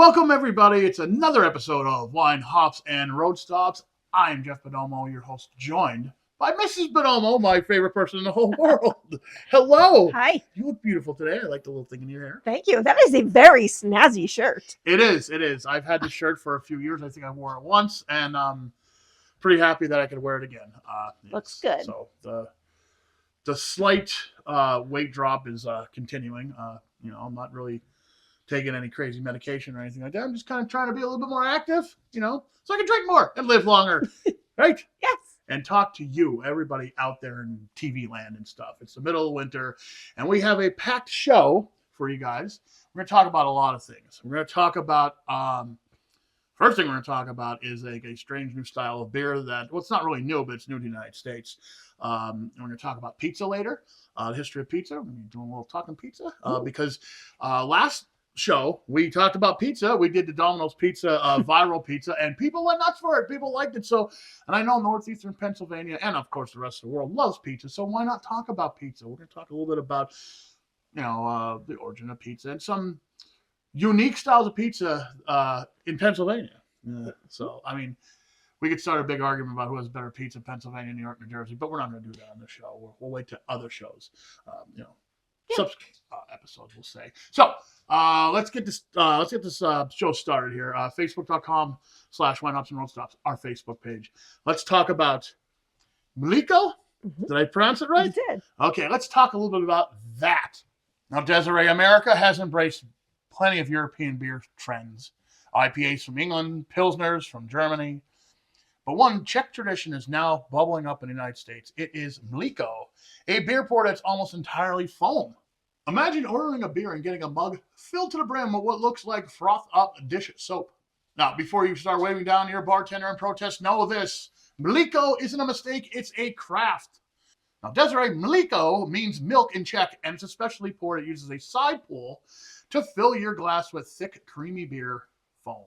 Welcome, everybody. It's another episode of Wine, Hops, and Road Stops. I'm Jeff Bonomo, your host, joined by Mrs. Bonomo, my favorite person in the whole world. Hello. Hi. You look beautiful today. I like the little thing in your hair. Thank you. That is a very snazzy shirt. It is. I've had this shirt for a few years. I think I wore it once, and I'm pretty happy that I could wear it again. Looks good. So the slight weight drop is continuing. I'm not really taking any crazy medication or anything like that. I'm just kind of trying to be a little bit more active, so I can drink more and live longer, right? Yes. And talk to you, everybody out there in TV land and stuff. It's the middle of winter, and we have a packed show for you guys. We're going to talk about a lot of things. We're going to talk about, first thing we're going to talk about is a strange new style of beer that, well, it's not really new, but it's new to the United States. And we're going to talk about pizza later, the history of pizza. We're going to be doing a little talking pizza because last show we talked about pizza. We did the Domino's pizza viral pizza, and people went nuts for it. People liked it. So, and I know northeastern Pennsylvania and of course the rest of the world loves pizza, so why not talk about pizza? We're going to talk a little bit about the origin of pizza and some unique styles of pizza in Pennsylvania. So I mean, we could start a big argument about who has better pizza, Pennsylvania, New York, New Jersey, but we're not going to do that on this show. We'll wait to other shows, subsequent episodes, we'll say. So let's get this show started here. Facebook.com/Wine Hops and Road Stops, our Facebook page. Let's talk about Mlíko. Mm-hmm. Did I pronounce it right? You did. Okay, let's talk a little bit about that. Now, Teaberry, America has embraced plenty of European beer trends. IPAs from England, Pilsners from Germany. But one Czech tradition is now bubbling up in the United States. It is Mlíko, a beer pour that's almost entirely foam. Imagine ordering a beer and getting a mug filled to the brim with what looks like froth-up dish soap. Now, before you start waving down to your bartender and protest, know this. Mlíko isn't a mistake, it's a craft. Now, Teaberry, Mlíko means milk in Czech, and it's a specialty pour that uses a side pull to fill your glass with thick, creamy beer foam.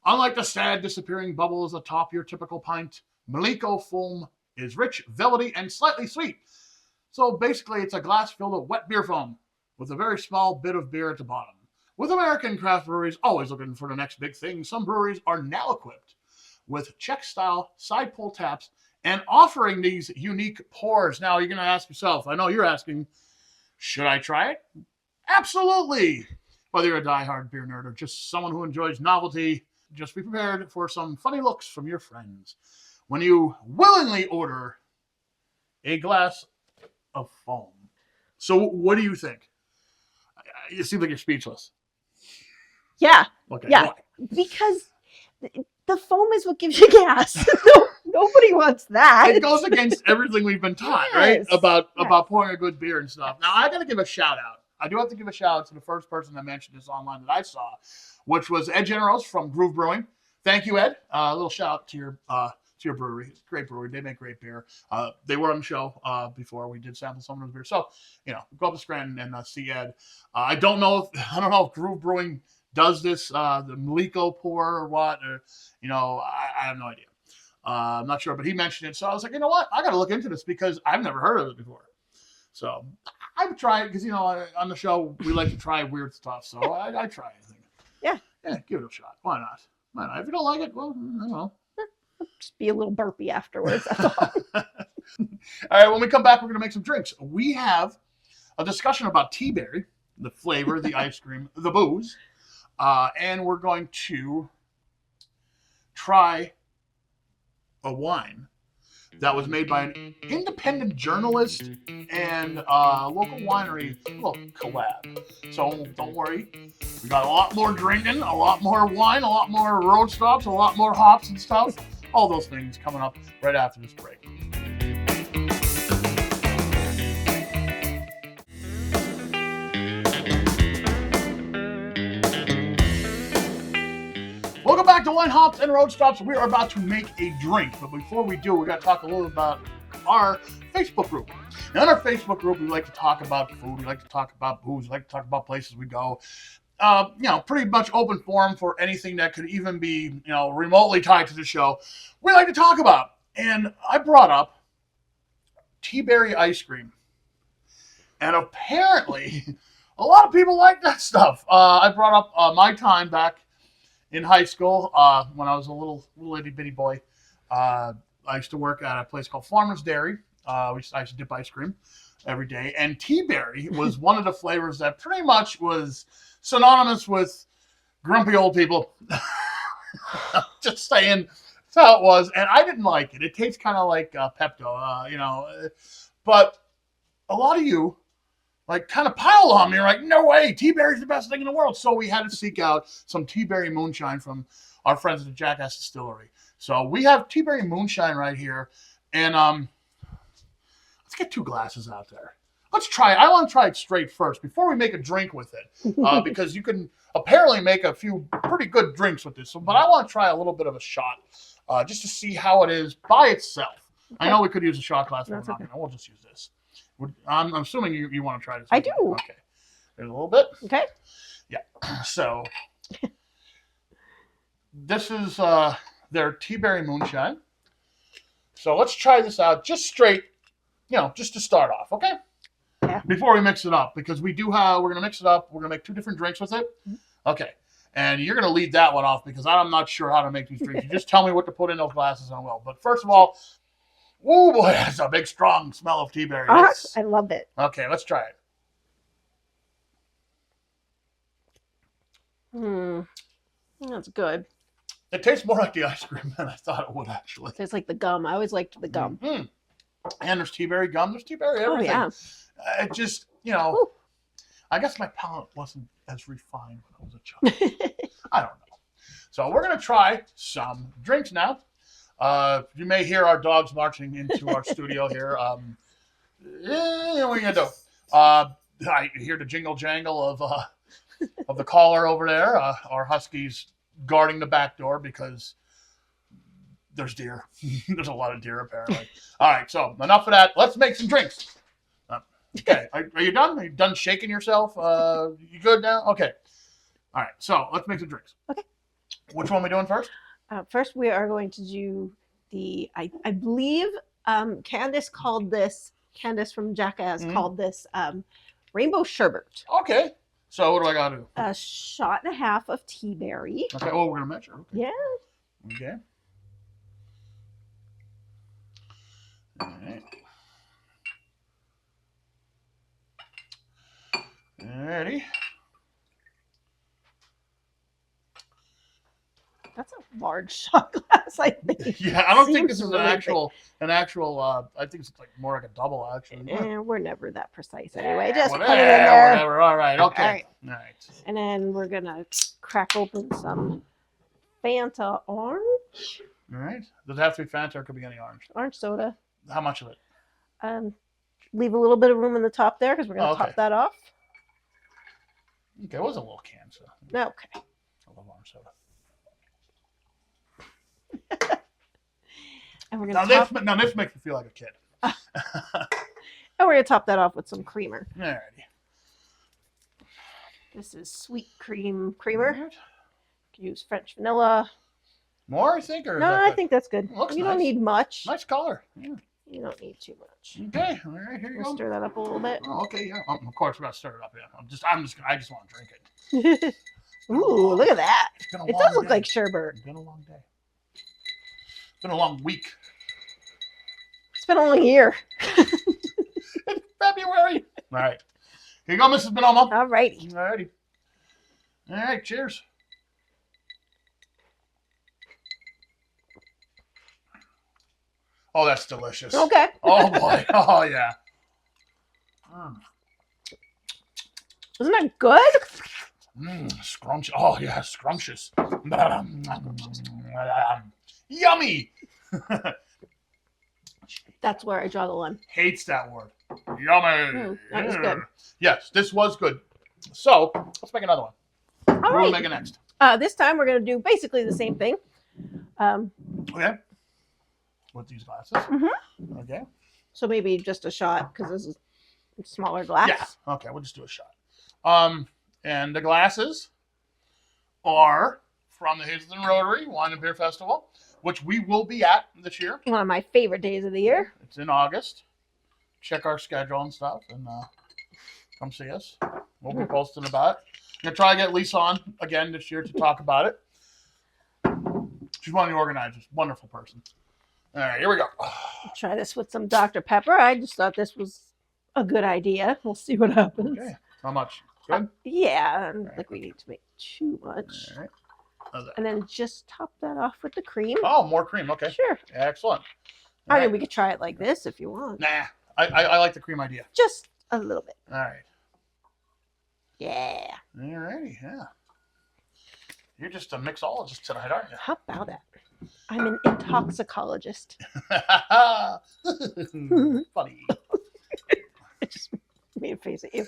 Unlike the sad, disappearing bubbles atop your typical pint, Mlíko foam is rich, velvety, and slightly sweet. So basically, it's a glass filled with wet beer foam with a very small bit of beer at the bottom. With American craft breweries always looking for the next big thing, some breweries are now equipped with Czech-style side pull taps and offering these unique pours. Now, you're going to ask yourself, I know you're asking, should I try it? Absolutely! Whether you're a diehard beer nerd or just someone who enjoys novelty, just be prepared for some funny looks from your friends when you willingly order a glass of foam. So what do you think? It seems like you're speechless. Yeah. Okay. Yeah. Why? Because the foam is what gives you gas. Nobody wants that. It goes against everything we've been taught, right? About pouring a good beer and stuff. Now, I got to give a shout out. I do have to give a shout out to the first person that mentioned this online that I saw, which was Ed Generos from Groove Brewing. Thank you, Ed. A little shout out to your brewery. It's a great brewery. They make great beer. They were on the show before. We did sample some of those beer. So, go up to Scranton and see Ed. I don't know if Groove Brewing does this, the Mlíko pour or what. I have no idea. I'm not sure, but he mentioned it. So I was like, you know what? I got to look into this because I've never heard of it before. So I would try it because, on the show, we like to try weird stuff. So I try anything. Yeah. Yeah, give it a shot. Why not? Why not? If you don't like it, well, I don't know. Just be a little burpy afterwards. That's all. All right, when we come back, we're going to make some drinks. We have a discussion about Teaberry, the flavor, the ice cream, the booze. And we're going to try a wine that was made by an independent journalist and local winery, a little collab. So don't worry. We got a lot more drinking, a lot more wine, a lot more road stops, a lot more hops and stuff. All those things coming up right after this break. Welcome back to Wine, Hops, and Road Stops. We are about to make a drink, but before we do, we got to talk a little about our Facebook group. Now, in our Facebook group, we like to talk about food, we like to talk about booze, we like to talk about places we go. Pretty much open forum for anything that could even be, remotely tied to the show. We like to talk about, and I brought up Teaberry ice cream, and apparently, a lot of people like that stuff. I brought up my time back in high school, when I was a little itty bitty boy, I used to work at a place called Farmer's Dairy. I used to dip ice cream every day, and Teaberry was one of the flavors that pretty much was synonymous with grumpy old people. Just saying, that's how it was, and I didn't like it. It tastes kind of like Pepto, but a lot of you like kind of piled on me. You're like, no way, Teaberry's the best thing in the world. So we had to seek out some Teaberry Moonshine from our friends at the Jackass Distillery. So we have Teaberry Moonshine right here, and let's get 2 glasses out there. Let's try it. I want to try it straight first before we make a drink with it, because you can apparently make a few pretty good drinks with this. But I want to try a little bit of a shot, just to see how it is by itself. Okay. I know we could use a shot glass, but we'll just use this. I'm assuming you want to try this. I do. Okay. There's a little bit. Okay. Yeah. So this is their Teaberry Moonshine. So let's try this out just straight, just to start off, okay? Yeah. Before we mix it up, because we're going to mix it up. We're going to make 2 different drinks with it. Mm-hmm. Okay. And you're going to lead that one off because I'm not sure how to make these drinks. You just tell me what to put in those glasses and I will. But first of all, oh boy, that's a big, strong smell of Teaberry. I love it. Okay, let's try it. That's good. It tastes more like the ice cream than I thought it would, actually. It tastes like the gum. I always liked the gum. Mm-hmm. And there's Teaberry gum. There's Teaberry everything. Oh, yeah. It just, I guess my palate wasn't as refined when I was a child. I don't know. So we're going to try some drinks now. You may hear our dogs marching into our studio here. What are you going to do? I hear the jingle jangle of the collar over there. Our huskies guarding the back door because there's deer. There's a lot of deer, apparently. All right, so enough of that. Let's make some drinks. Okay, are you done? Are you done shaking yourself? You good now? Okay. All right, so let's make some drinks. Okay. Which one are we doing first? First, we are going to do I believe Candace from Jackass called this rainbow sherbet. Okay. So what do I got to do? A shot and a half of Teaberry. Okay. Oh, we're going to measure. Okay. Yeah. Okay. All right. Alrighty. That's a large shot glass, I think. Yeah, I don't think this is really an actual. I think it's like more like a double, actually. And we're never that precise anyway. Just whatever, put it in there. Whatever. All right. Okay. All right. And then we're gonna crack open some Fanta orange. All right. Does it have to be Fanta or it could be any orange? Orange soda. How much of it? Leave a little bit of room in the top there because we're gonna top that off. Okay, it was a little can, so. Okay. I love orange soda. And we're gonna now this makes me feel like a kid. And we're gonna top that off with some creamer. Alrighty. This is sweet creamer. You Right. can use French vanilla. More, I think, or no, I think that's good. Looks you don't need much. Nice color. Yeah. You don't need too much. Okay. All right. Here you go. Stir that up a little bit. Oh, okay. Yeah. Of course, we got to stir it up. Yeah. I just want to drink it. Ooh, look at that. It does look like sherbet. It's been a long day. It's been a long week. It's been only a year. It's February. All right. Here you go, Mrs. Bonoma. All righty. All righty. All right. Cheers. Oh, that's delicious. Okay. Oh, boy. Oh, yeah. Isn't that good? Scrumptious. Oh, yeah, scrumptious. Yummy. That's where I draw the line. Hates that word. Yummy. That was good. Yes, this was good. So, let's make another one. All what right. will we make next? This time we're going to do basically the same thing. Okay. With these glasses. Mm-hmm. Okay. So maybe just a shot because this is a smaller glass. Yeah. Okay, we'll just do a shot. And the glasses are from the Hazelton Rotary Wine and Beer Festival, which we will be at this year. One of my favorite days of the year. It's in August. Check our schedule and stuff, and come see us. We'll be posting about it. I'm going to try to get Lisa on again this year to talk about it. She's one of the organizers. Wonderful person. All right, here we go. Try this with some Dr. Pepper. I just thought this was a good idea. We'll see what happens. Okay. How much? Good? Yeah, I don't think we need to make too much. All right. How's that? And then just top that off with the cream. Oh, more cream. Okay. Sure. Excellent. I mean, we could try it like this if you want. Nah, I like the cream idea. Just a little bit. All right. Yeah. All righty. Yeah. You're just a mixologist tonight, aren't you? How about that? I'm an intoxicologist. Funny. I just made a face at you.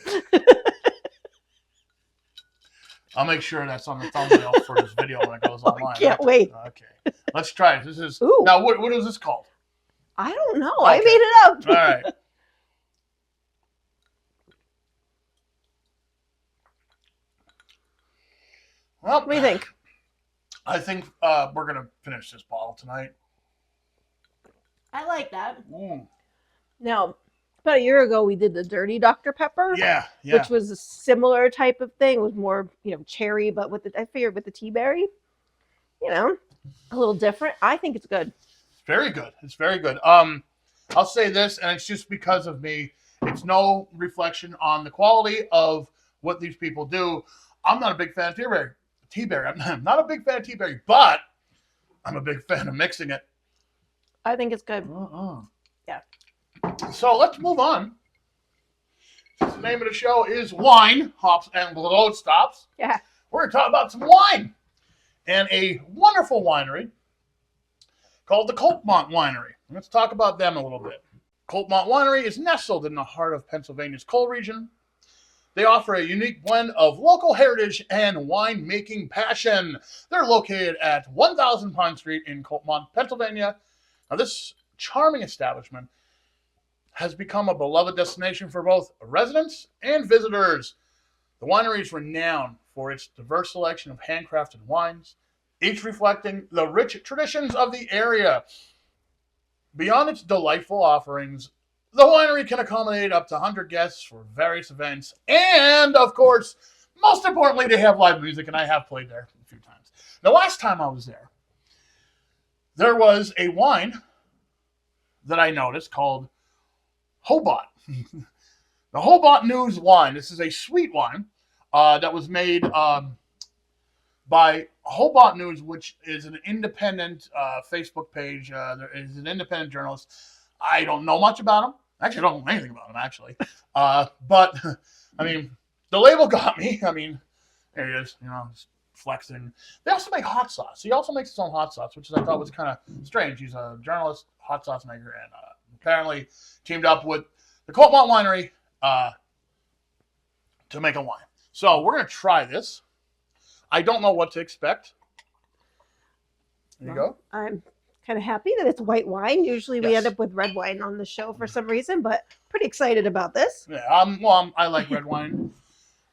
I'll make sure that's on the thumbnail for this video when it goes online. I can't wait. Okay. Let's try it. This is Ooh. now what is this called? I don't know. Okay. I made it up. All right. Well, What do you think? I think we're gonna finish this bottle tonight. I like that. Mm. Now, about a year ago, we did the dirty Dr. Pepper. Yeah. Which was a similar type of thing. It was more, cherry, but I figured with the Teaberry, a little different. I think it's good. Very good. It's very good. I'll say this, and it's just because of me. It's no reflection on the quality of what these people do. I'm not a big fan of Teaberry. I'm not a big fan of Teaberry, but I'm a big fan of mixing it. I think it's good. Yeah. So let's move on. The name of the show is Wine, Hops, and Road Stops. Yeah. We're going to talk about some wine and a wonderful winery called the Coltmont Winery. Let's talk about them a little bit. Coltmont Winery is nestled in the heart of Pennsylvania's coal region. They offer a unique blend of local heritage and winemaking passion. They're located at 1000 Pine Street in Coltmont, Pennsylvania. Now, this charming establishment has become a beloved destination for both residents and visitors. The winery is renowned for its diverse selection of handcrafted wines, each reflecting the rich traditions of the area. Beyond its delightful offerings, the winery can accommodate up to 100 guests for various events. And, of course, most importantly, they have live music, and I have played there a few times. The last time I was there was a wine that I noticed called Hobart. The Hobart News wine. This is a sweet wine that was made by Hobart News, which is an independent Facebook page. There is an independent journalist. I don't know much about him. Actually, I don't know anything about him, actually. But, I mean, the label got me. I mean, there he is, just flexing. They also make hot sauce. He also makes his own hot sauce, which I thought was kind of strange. He's a journalist, hot sauce maker, and apparently teamed up with the Coltmont Winery to make a wine. So we're going to try this. I don't know what to expect. There you go. I'm kind of happy that it's white wine. Usually we Yes. end up with red wine on the show for some reason, but pretty excited about this. Yeah, I like red wine.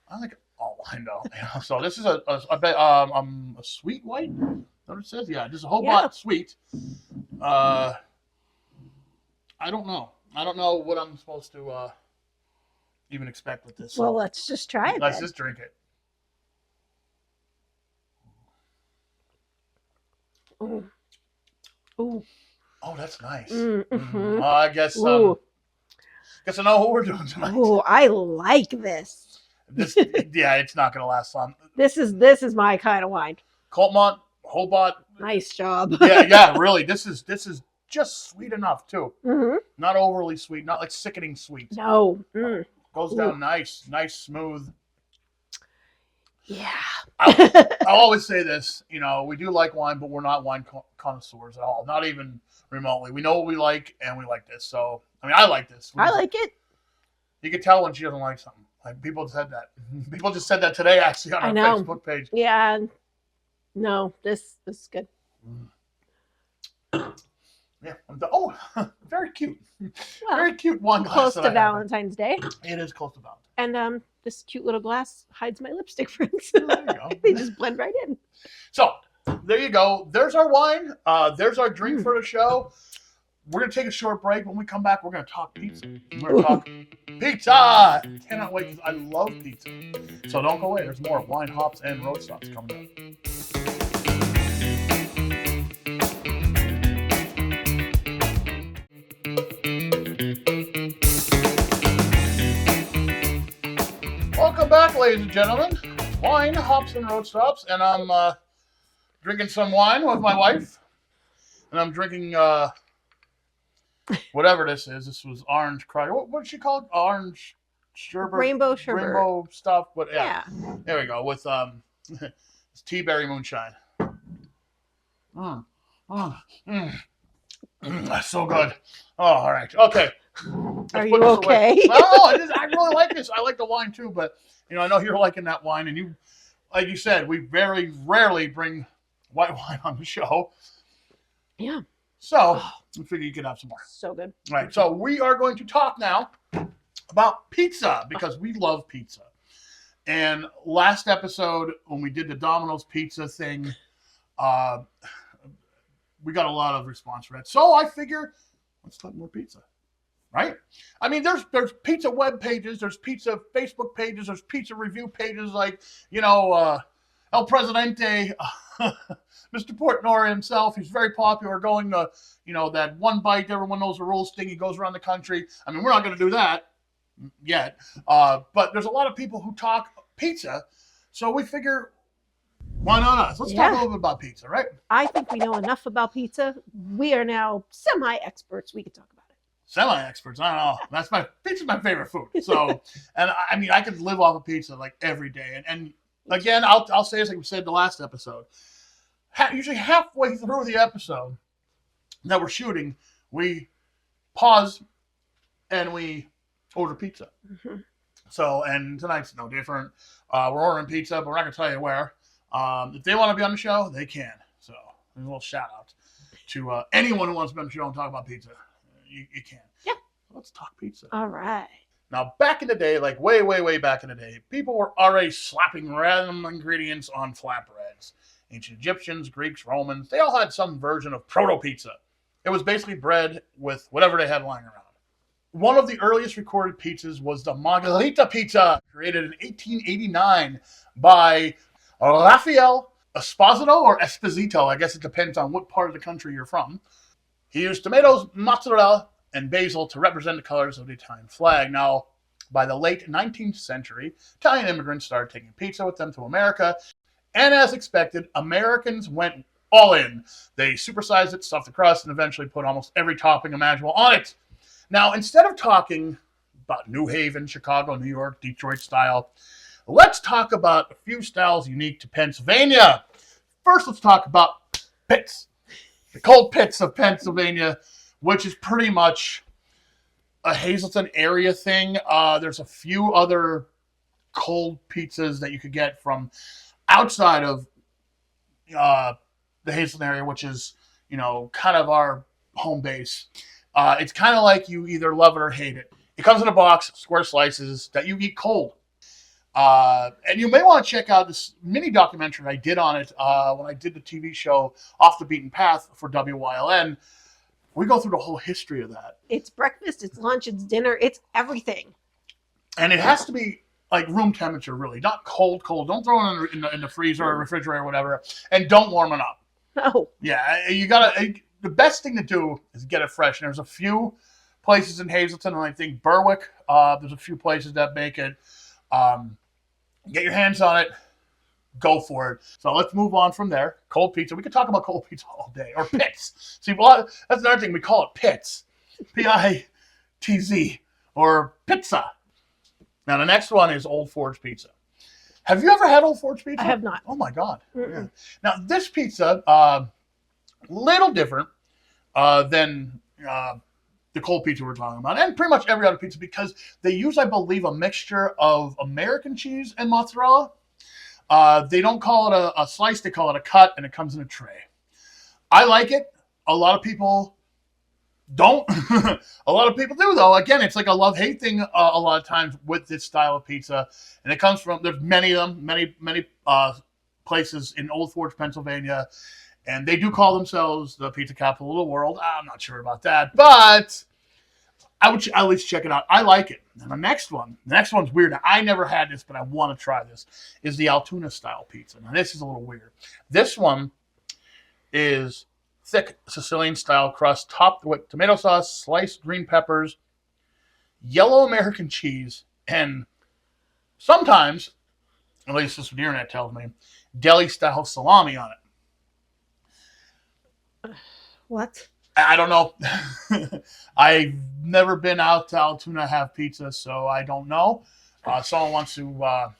I like all wine though. So this is a sweet white. Is that what it says? Yeah, just a Hobart sweet. I don't know. I don't know what I'm supposed to even expect with this. So Well, let's just try it. let's then. just drink it. Ooh. Ooh. Oh, that's nice. Mm-hmm. I guess Ooh. I know what we're doing tonight. Ooh, I like this. This, yeah, it's not gonna last long. This is my kind of wine. Coltmont, Hobart. Nice job. Yeah, really. This is just sweet enough too. Mm-hmm. Not overly sweet, not like sickening sweet. No. Mm. Goes down nice, smooth. Yeah. I'll always say this, we do like wine, but we're not wine connoisseurs at all. Not even remotely. We know what we like, and we like this. So, I like this. I like it. You can tell when she doesn't like something. Like people said that. People just said that today, actually, on I our know. Facebook page. Yeah. No, this is good. Yeah. Very cute. Well, Very cute wine glass. close that to I have. Valentine's Day. It is close to Valentine's. And this cute little glass hides my lipstick prints. There you go. They just blend right in. So, there you go. There's our wine. There's our drink for the show. We're going to take a short break. When we come back, we're going to talk pizza. We're going to talk pizza. Cannot wait, because I love pizza. So don't go away. There's more wine, hops, and road stops coming up. back, ladies and gentlemen. Wine, hops, and road stops, and I'm drinking some wine with my wife, and I'm drinking whatever this is. This was orange cry. What's she called? Orange sherbet, Rainbow sherbet. rainbow stuff. But yeah, Yeah. there we go with it's Teaberry Moonshine. That's so good. Oh, all right, okay. Are you okay? No, I really like this. I like the wine too, but I know you're liking that wine, and you, like you said, we very rarely bring white wine on the show. Yeah. So I figure you could have some more. So good. All right, so we are going to talk now about pizza because we love pizza. And last episode, when we did the Domino's pizza thing, we got a lot of response for that. So I figure, let's talk more pizza, right? I mean, there's pizza web pages, there's pizza Facebook pages, there's pizza review pages like, El Presidente, Mr. Portnoy himself. He's very popular going to, that one bite, everyone knows the rules thing. He goes around the country. I mean, we're not going to do that yet. But there's a lot of people who talk pizza. So we figure, why not us? Let's talk a little bit about pizza, right? I think we know enough about pizza. We are now semi-experts. We can talk about it. Semi-experts. I don't know. Pizza's my favorite food. So, and I mean, I could live off of pizza like every day. And again, I'll say this like we said the last episode. Usually halfway through the episode that we're shooting, we pause and we order pizza. Mm-hmm. So, and tonight's no different. We're ordering pizza, but we're not going to tell you where. If they want to be on the show, they can. So, a little shout out to anyone who wants to be on the show and talk about pizza. You can. Yeah. Let's talk pizza. All right. Now, back in the day, like way, way, way back in the day, people were already slapping random ingredients on flatbreads. Ancient Egyptians, Greeks, Romans, they all had some version of proto-pizza. It was basically bread with whatever they had lying around. One of the earliest recorded pizzas was the Margherita pizza, created in 1889 by Raphael Esposito or Esposito. I guess it depends on what part of the country you're from. He used tomatoes, mozzarella, and basil to represent the colors of the Italian flag. Now, by the late 19th century, Italian immigrants started taking pizza with them to America. And as expected, Americans went all in. They supersized it, stuffed the crust, and eventually put almost every topping imaginable on it. Now, instead of talking about New Haven, Chicago, New York, Detroit style, let's talk about a few styles unique to Pennsylvania. First, let's talk about pits. The cold pits of Pennsylvania, which is pretty much a Hazleton area thing. There's a few other cold pizzas that you could get from outside of the Hazleton area, which is, kind of our home base. It's kind of like you either love it or hate it. It comes in a box, square slices that you eat cold. And you may want to check out this mini documentary I did on it when I did the TV show Off the Beaten Path for WYLN. We go through the whole history of that. It's breakfast, it's lunch, it's dinner, it's everything. And it has to be like room temperature, really. Not cold. Don't throw it in the freezer or refrigerator or whatever. And don't warm it up. No. Yeah, you gotta. The best thing to do is get it fresh. And there's a few places in Hazleton, and I think Berwick. There's a few places that make it. Get your hands on it. Go for it. So let's move on from there. Cold pizza. We could talk about cold pizza all day. Or pits. See, that's another thing. We call it pits. P-I-T-Z. Or pizza. Now, the next one is Old Forge Pizza. Have you ever had Old Forge Pizza? I have not. Oh, my God. Yeah. Now, this pizza, little different than the cold pizza we're talking about, and pretty much every other pizza, because they use, I believe, a mixture of American cheese and mozzarella. They don't call it a slice, they call it a cut, and it comes in a tray. I like it. A lot of people don't. A lot of people do, though. Again, it's like a love-hate thing a lot of times with this style of pizza. And it comes from, there's many of them, many places in Old Forge, Pennsylvania. And they do call themselves the pizza capital of the world. I'm not sure about that. But I would at least check it out. I like it. And the next one's weird. Now, I never had this, but I want to try this, is the Altoona style pizza. Now, this is a little weird. This one is thick Sicilian style crust topped with tomato sauce, sliced green peppers, yellow American cheese, and sometimes at least this is what the internet tells me, deli-style salami on it. What? I don't know. I've never been out to Altoona to have pizza, so I don't know. Someone wants to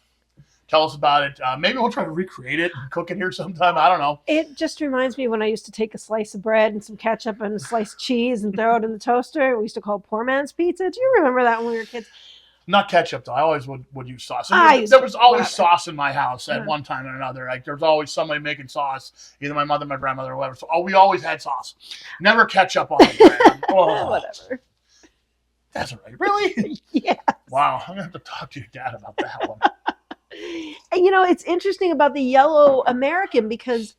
tell us about it. Maybe we'll try to recreate it and cook it here sometime. I don't know. It just reminds me when I used to take a slice of bread and some ketchup and a slice of cheese and throw it in the toaster. We used to call it poor man's pizza. Do you remember that when we were kids? Not ketchup, though. I always would use sauce. There was always sauce in my house at one time or another. Like, there was always somebody making sauce, either my mother, my grandmother, or whatever. So we always had sauce. Never ketchup on the bread. Oh, whatever. That's all right. Really? Yes. Wow. I'm going to have to talk to your dad about that one. And, it's interesting about the yellow American because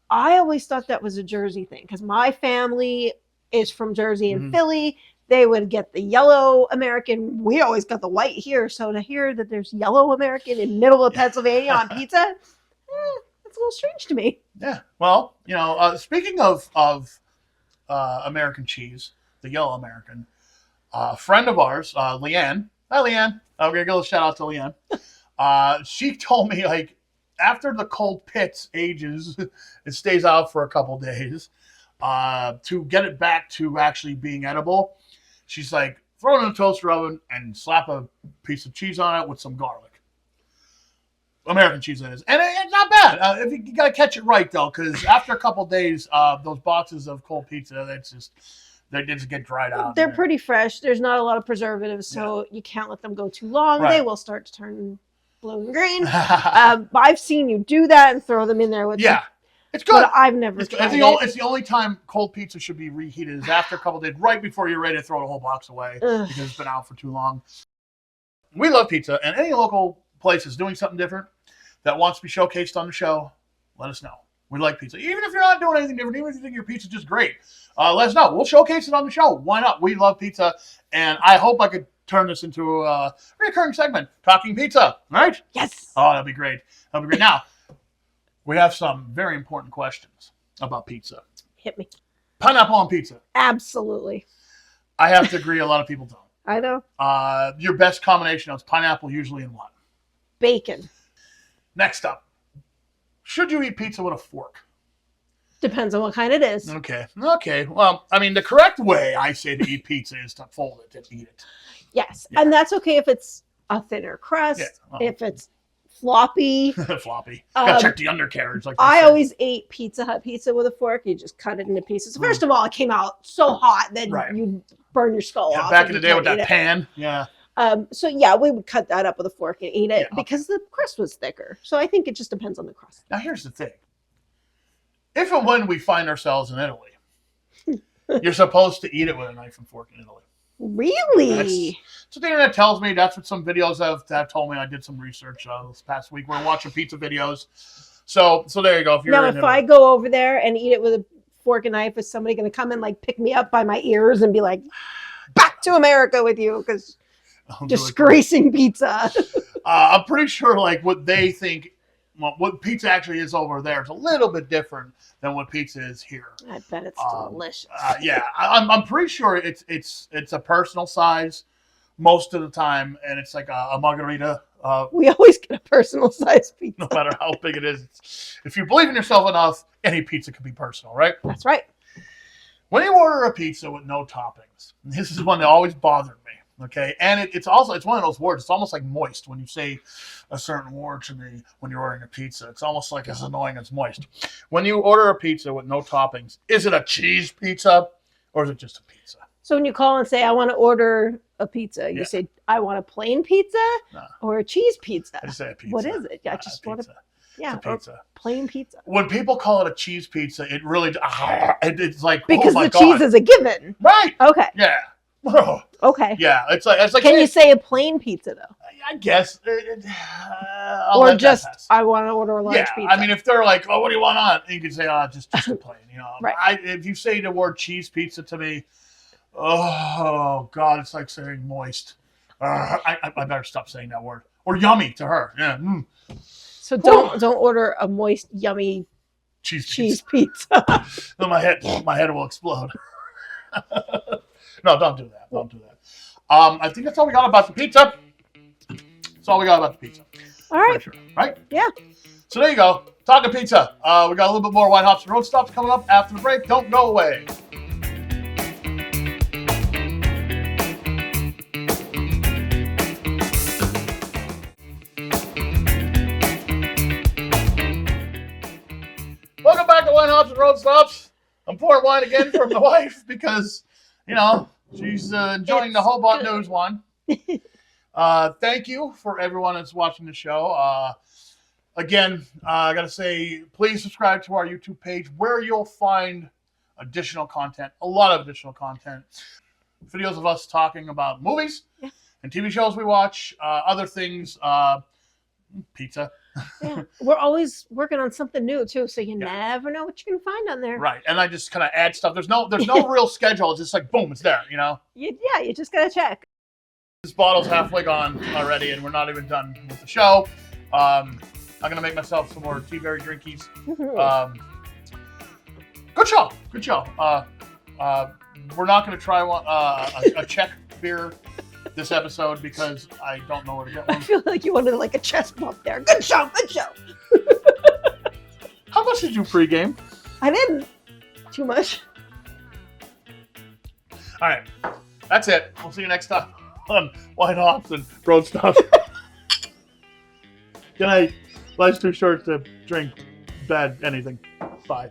I always thought that was a Jersey thing because my family is from Jersey and Philly. They would get the yellow American. We always got the white here. So to hear that there's yellow American in middle of Pennsylvania on pizza, that's a little strange to me. Yeah. Well, speaking of American cheese, the yellow American, a friend of ours, Leanne. Hi, Leanne. I'm going to give a shout out to Leanne. She told me, like, after the cold pits ages, it stays out for a couple days, to get it back to actually being edible. She's like, throw it in a toaster oven and slap a piece of cheese on it with some garlic. American cheese it is. And it's not bad. If you got to catch it right, though, because after a couple days, those boxes of cold pizza, they just get dried out. They're pretty fresh. There's not a lot of preservatives, so you can't let them go too long. Right. They will start to turn blue and green. I've seen you do that and throw them in there with it's good. But I've never tried it. It's the only time cold pizza should be reheated is after a couple of days, right before you're ready to throw the whole box away because it's been out for too long. We love pizza, and any local place is doing something different that wants to be showcased on the show, let us know. We like pizza. Even if you're not doing anything different, even if you think your pizza's just great, let us know. We'll showcase it on the show. Why not? We love pizza, and I hope I could turn this into a recurring segment, Talking Pizza, right? Yes. Oh, that'd be great. Now, we have some very important questions about pizza. Hit me. Pineapple on pizza. Absolutely. I have to agree. A lot of people don't. I know. Your best combination is pineapple, usually in what? Bacon. Next up, should you eat pizza with a fork? Depends on what kind it is. Okay. Well, I mean, the correct way I say to eat pizza is to fold it and eat it. Yes, and that's okay if it's a thinner crust. If it's floppy. Floppy. Gotta check the undercarriage. Like I always ate Pizza Hut pizza with a fork. You just cut it into pieces. First of all, it came out so hot that you burn your skull off. Back in the day with that pan. Yeah. So we would cut that up with a fork and eat it because the crust was thicker. So I think it just depends on the crust. Now here's the thing. If and when we find ourselves in Italy, you're supposed to eat it with a knife and fork in Italy. Really? So the internet tells me. That's what some videos have told me. I did some research this past week. We're watching pizza videos. So there you go. If I go over there and eat it with a fork and knife, is somebody going to come and like pick me up by my ears and be like, back to America with you because disgracing pizza? I'm pretty sure like what they think, what pizza actually is over there is a little bit different than what pizza is here. I bet it's delicious. I'm pretty sure it's a personal size most of the time, and it's like a margarita. We always get a personal size pizza. No matter how big it is. If you believe in yourself enough, any pizza can be personal, right? That's right. When you order a pizza with no toppings, and this is one that always bothered me, okay? And it's one of those words. It's almost like moist when you say a certain word to me when you're ordering a pizza. It's almost like as annoying as moist. When you order a pizza with no toppings, is it a cheese pizza or is it just a pizza? So when you call and say, I want to order a pizza, you say, I want a plain pizza or a cheese pizza? I just say a pizza. What is it? I just want pizza. Yeah, it's a pizza. Plain pizza. When people call it a cheese pizza, it really, it's like, because the cheese is a given. Right. Okay. Yeah. Okay. Yeah, it's like. Can you say a plain pizza though? I guess. Or just I want to order a large pizza. I mean, if they're like, "Oh, what do you want on?" You can say, "Oh, just a plain." Right. If you say the word cheese pizza to me, oh God, it's like saying moist. I better stop saying that word. Or yummy to her. Yeah. Mm. So don't order a moist, yummy cheese pizza. No, my head will explode. No, don't do that. Don't do that. I think that's all we got about the pizza. That's all we got about the pizza. All right. For sure. Right? Yeah. So there you go. Talking pizza. We got a little bit more Wine Hops and Road Stops coming up after the break. Don't go away. Welcome back to Wine Hops and Road Stops. I'm pouring wine again from the wife because, she's enjoying the Hobart News one. Thank you for everyone that's watching the show. Again, I got to say, please subscribe to our YouTube page where you'll find additional content, a lot of additional content. Videos of us talking about movies and TV shows we watch, other things, pizza. Yeah. We're always working on something new too, so you never know what you're gonna find on there. Right, and I just kind of add stuff. There's no real schedule. It's just like boom, it's there. You just gotta check. This bottle's halfway gone already, and we're not even done with the show. I'm gonna make myself some more Teaberry drinkies. Good show. We're not gonna try one a Czech beer this episode because I don't know where to get one. I feel like you wanted like a chest bump there. Good show. How much did you pregame? I didn't. Too much. All right, that's it. We'll see you next time on Wine Hops and Road Stuff. Good night. Life's too short to drink bad anything. Bye.